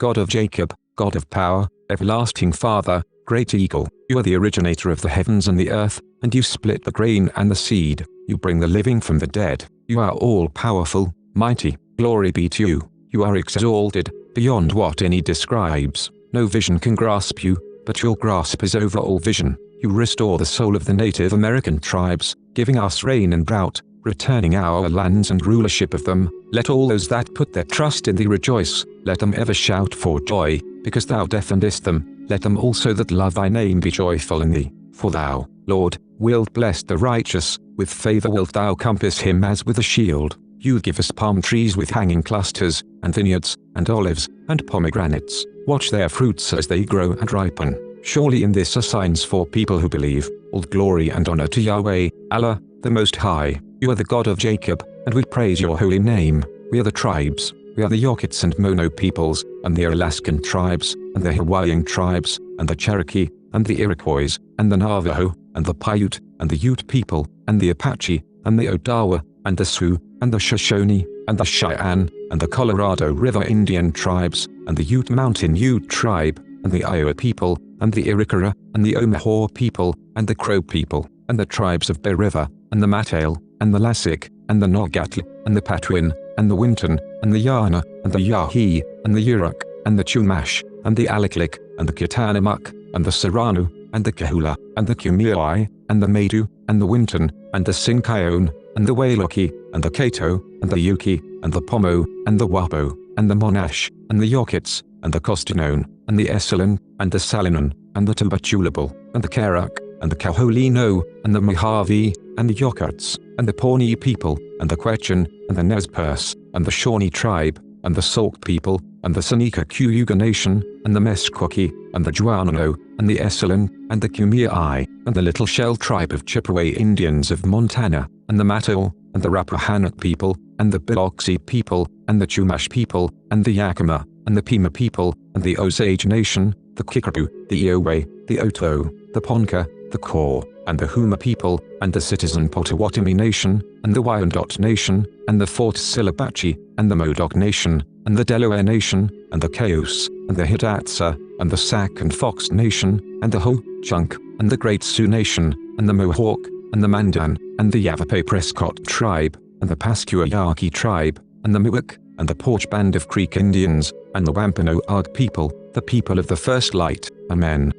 God of Jacob, God of power, everlasting Father, great eagle, you are the originator of the heavens and the earth, and you split the grain and the seed, you bring the living from the dead, you are all-powerful, mighty, glory be to you, you are exalted, beyond what any describes, no vision can grasp you, but your grasp is over all vision, you restore the soul of the Native American tribes, giving us rain and drought, returning our lands and rulership of them, let all those that put their trust in thee rejoice, let them ever shout for joy, because thou defendest them, let them also that love thy name be joyful in thee, for thou, Lord, wilt bless the righteous, with favor wilt thou compass him as with a shield, you give us palm trees with hanging clusters, and vineyards, and olives, and pomegranates, watch their fruits as they grow and ripen, surely in this are signs for people who believe, all glory and honor to Yahweh, Allah, the Most High, you are the God of Jacob, and we praise your holy name, we are the tribes, we are the Yokuts and Mono peoples, and the Alaskan tribes, and the Hawaiian tribes, and the Cherokee, and the Iroquois, and the Navajo, and the Paiute, and the Ute people, and the Apache, and the Odawa, and the Sioux, and the Shoshone, and the Cheyenne, and the Colorado River Indian tribes, and the Ute Mountain Ute tribe, and the Iowa people, and the Arikara, and the Omaha people, and the Crow people, and the tribes of Bear River, and the Matale, and the Lassic, and the Nogatl, and the Patwin, and the Winton, and the Yana, and the Yahi, and the Yurok, and the Chumash, and the Alaklik, and the Kitanamuk, and the Serrano, and the Kahula, and the Kumeyaw, and the Maidu, and the Winton, and the Sinkyone, and the Wailoki, and the Kato, and the Yuki, and the Pomo, and the Wapo, and the Monash, and the Yokuts, and the Costinone, and the Esalen, and the Salinan, and the Tabachulable, and the Kerak, and the Kaholino, and the Mojave, and the Yokuts, and the Pawnee people, and the Quechan, and the Nez Perce, and the Shawnee tribe, and the Sauk people, and the Seneca Cayuga nation, and the Meskwaki, and the Juanano, and the Esalen, and the Kumeyaw, and the Little Shell tribe of Chippewa Indians of Montana, and the Matto, and the Rappahannock people, and the Biloxi people, and the Chumash people, and the Yakima, and the Pima people, and the Osage nation, the Kickapoo, the Iowa, the Oto, the Ponca, the Kaw, and the Huma people, and the Citizen Potawatomi nation, and the Wyandot nation, and the Fort Sillabachi, and the Modoc nation, and the Delaware nation, and the Cayuse, and the Hidatsa, and the Sac and Fox nation, and the Ho-Chunk, and the Great Sioux nation, and the Mohawk, and the Mandan, and the Yavapai Prescott tribe, and the Pasquayaki tribe, and the Miwok, and the Porch Band of Creek Indians, and the Wampanoag people, the people of the first light. Amen.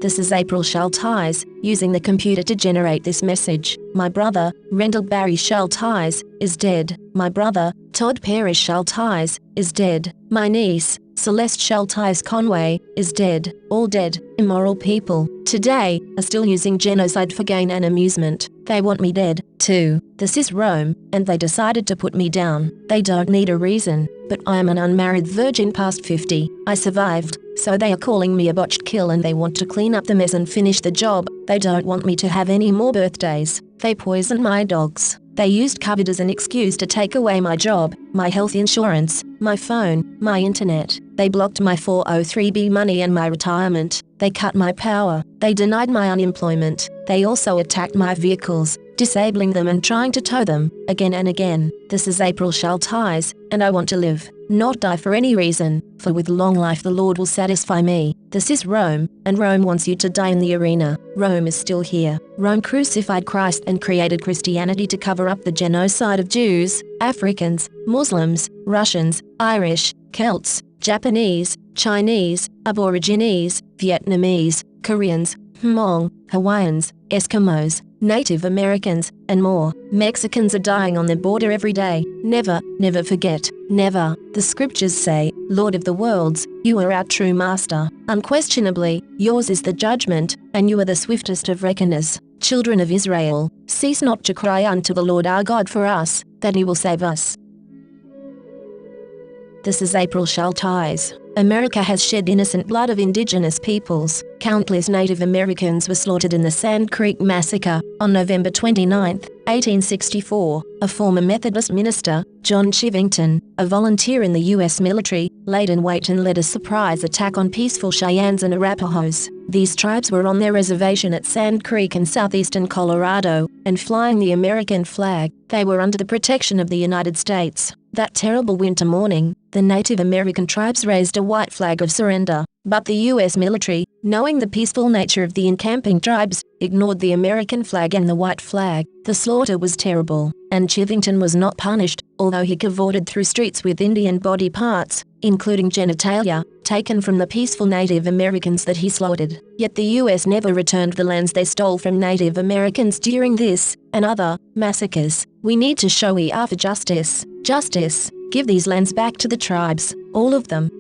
This is April Schulthies, using the computer to generate this message. My brother, Rendell Barry Schulthies, is dead. My brother, Todd Perry Schulthies, is dead. My niece, Celeste Schulthies Conway, is dead. All dead, immoral people, today, are still using genocide for gain and amusement. They want me dead, too. This is Rome, and they decided to put me down. They don't need a reason, but I am an unmarried virgin past 50. I survived, so they are calling me a botched kill and they want to clean up the mess and finish the job. They don't want me to have any more birthdays. They poisoned my dogs. They used COVID as an excuse to take away my job, my health insurance, my phone, my internet. They blocked my 403b money and my retirement. They cut my power. They denied my unemployment. They also attacked my vehicles, disabling them and trying to tow them, again and again. This is April Schulthies, and I want to live, not die for any reason, for with long life the Lord will satisfy me. This is Rome, and Rome wants you to die in the arena. Rome is still here. Rome crucified Christ and created Christianity to cover up the genocide of Jews, Africans, Muslims, Russians, Irish, Celts, Japanese, Chinese, Aborigines, Vietnamese, Koreans, Hmong, Hawaiians, Eskimos, Native Americans, and more. Mexicans are dying on the border every day. Never, never forget. Never. The scriptures say, Lord of the worlds, you are our true master. Unquestionably, yours is the judgment, and you are the swiftest of reckoners. Children of Israel, cease not to cry unto the Lord our God for us, that he will save us. This is April Schulthies. America has shed innocent blood of indigenous peoples. Countless Native Americans were slaughtered in the Sand Creek Massacre on November 29, 1864. A former Methodist minister, John Chivington, a volunteer in the U.S. military, laid in wait and led a surprise attack on peaceful Cheyennes and Arapahoes. These tribes were on their reservation at Sand Creek in southeastern Colorado, and flying the American flag. They were under the protection of the United States. That terrible winter morning, the Native American tribes raised a white flag of surrender, but the U.S. military, knowing the peaceful nature of the encamping tribes, ignored the American flag and the white flag. The slaughter was terrible, and Chivington was not punished, although he cavorted through streets with Indian body parts, including genitalia, taken from the peaceful Native Americans that he slaughtered. Yet the U.S. never returned the lands they stole from Native Americans during this and other massacres. We need to show we are for justice. Justice. Give these lands back to the tribes, all of them.